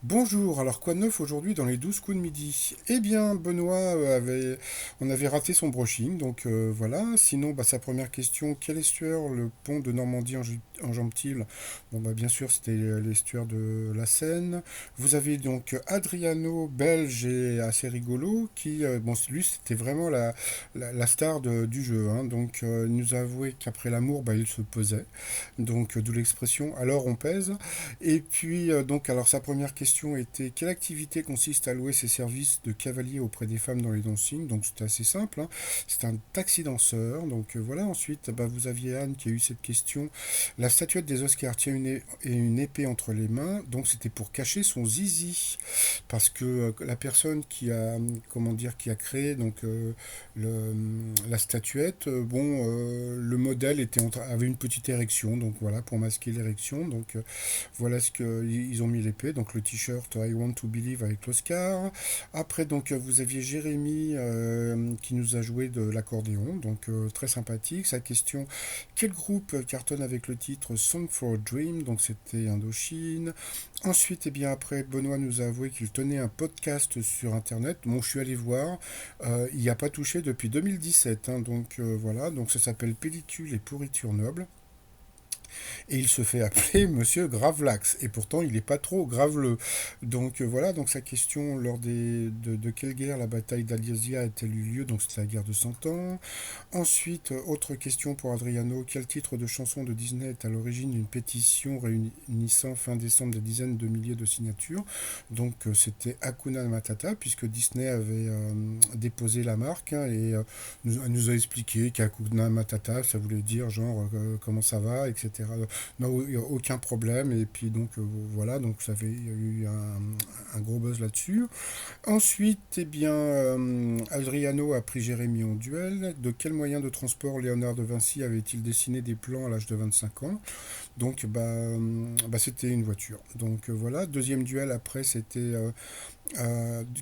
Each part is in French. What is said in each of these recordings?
Bonjour, alors quoi de neuf aujourd'hui dans les 12 coups de midi? Eh bien, Benoît on avait raté son brushing, donc voilà. Sinon, bah, sa première question, quel estuaire le pont de Normandie enjambe-t-il? Bon, bah, bien sûr, c'était l'estuaire de la Seine. Vous avez donc Adriano, belge et assez rigolo, qui, bon, lui, c'était vraiment la star du jeu, hein. Donc, il nous a avoué qu'après l'amour, bah, il se pesait. Donc, d'où l'expression, alors on pèse. Et puis, donc, alors sa première question était quelle activité consiste à louer ses services de cavalier auprès des femmes dans les dancing? Donc, c'était assez simple, hein. C'est un taxi danseur. Donc, voilà. Ensuite, bah, vous aviez Anne qui a eu cette question. La statuette des Oscars tient une épée entre les mains. Donc, c'était pour cacher son zizi. Parce que la personne qui a, comment dire, qui a créé donc, la statuette, le modèle avait une petite érection. Donc, voilà, pour masquer l'érection. Donc, voilà ce que ils ont mis l'épée, donc le t-shirt I Want to Believe avec l'Oscar. Après, donc vous aviez Jérémy qui nous a joué de l'accordéon, donc très sympathique. Sa question quel groupe cartonne avec le titre Song for a Dream? Donc c'était Indochine. Ensuite, eh bien après, Benoît nous a avoué qu'il tenait un podcast sur Internet. Bon, je suis allé voir. Il n'y a pas touché depuis 2017, hein, donc voilà. Donc ça s'appelle Pellicule et pourriture noble. Et il se fait appeler Monsieur Gravelax. Et pourtant, il n'est pas trop graveleux. Donc voilà, donc sa question lors de quelle guerre la bataille d'Alyasia a-t-elle eu lieu? Donc c'est la guerre de 100 ans. Ensuite, autre question pour Adriano. Quel titre de chanson de Disney est à l'origine d'une pétition réunissant fin décembre des dizaines de milliers de signatures? Donc c'était Hakuna Matata, puisque Disney avait déposé la marque, hein, et elle nous a expliqué qu'Hakuna Matata, ça voulait dire genre comment ça va, etc. Non, il n'y a aucun problème. Et puis donc voilà, donc ça avait, il y a eu un gros buzz là-dessus. Ensuite, eh bien, Adriano a pris Jérémy en duel. De quel moyen de transport Léonard de Vinci avait-il dessiné des plans à l'âge de 25 ans? Donc, c'était une voiture. Donc voilà. Deuxième duel après, c'était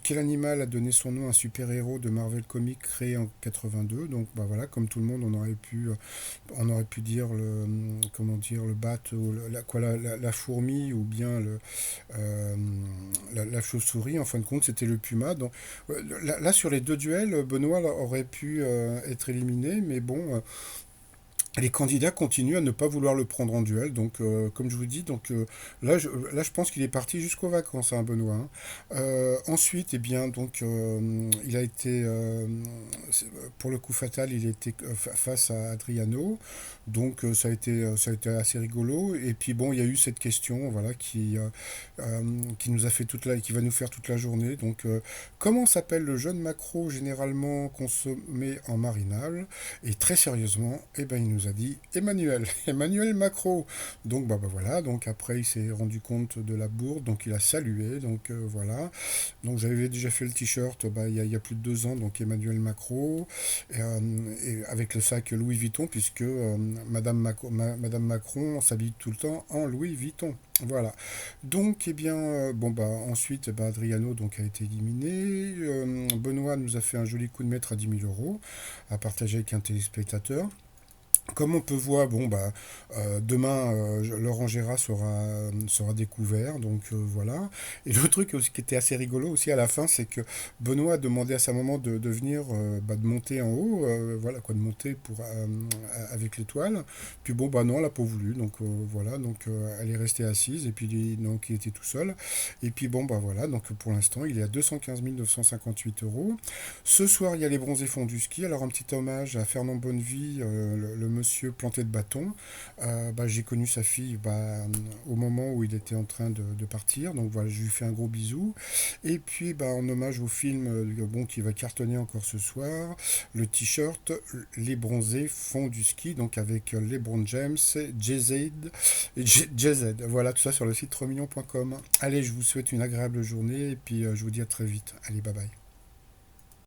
quel animal a donné son nom à un super-héros de Marvel Comics créé en 82? Donc bah voilà, comme tout le monde, on aurait pu dire comment dire, le bat ou la fourmi ou bien euh, la chauve-souris. En fin de compte, c'était le puma. Donc là, sur les deux duels, Benoît aurait pu être éliminé, mais bon, les candidats continuent à ne pas vouloir le prendre en duel. Donc, comme je vous dis, donc là, je pense qu'il est parti jusqu'aux vacances, hein, Benoît, hein. Ensuite, eh bien, donc, il a été, pour le coup fatal, il était face à Adriano. Donc, ça a été assez rigolo. Et puis, bon, il y a eu cette question, voilà, qui nous a fait qui va nous faire toute la journée. Donc, comment s'appelle le jeune maquereau généralement consommé en marinade? Et très sérieusement, eh ben, il nous a dit Emmanuel, Emmanuel Macron. Donc voilà, donc après il s'est rendu compte de la bourde, donc il a salué, donc voilà. Donc j'avais déjà fait le t-shirt il y a plus de 2 ans, donc Emmanuel Macron, et avec le sac Louis Vuitton, puisque Madame Macron s'habille tout le temps en Louis Vuitton. Voilà. Donc, eh bien, ensuite, Adriano donc, a été éliminé. Benoît nous a fait un joli coup de maître à 10 000 € à partager avec un téléspectateur. Comme on peut voir, demain, Laurent Gérard sera découvert, donc voilà. Et le truc aussi, qui était assez rigolo aussi à la fin, c'est que Benoît a demandé à sa maman de venir, de monter en haut, voilà quoi, de monter avec l'étoile. Puis bon, bah non, elle n'a pas voulu, donc voilà, donc elle est restée assise, et puis donc il était tout seul. Et puis bon, bah voilà, donc pour l'instant, il est à 215 958 €. Ce soir, il y a les bronzés fonds du ski. Alors, un petit hommage à Fernand Bonnevie, le monsieur planté de bâton. J'ai connu sa fille au moment où il était en train de partir. Donc, voilà, je lui fais un gros bisou. Et puis, en hommage au film qui va cartonner encore ce soir, le t-shirt Les bronzés fonds du ski. Donc, avec LeBron James, Jay-Z, Jay-Z. Voilà, tout ça sur le site 3millions.com. Allez, je vous souhaite une agréable journée. Et puis, je vous dis à très vite. Allez, bye bye.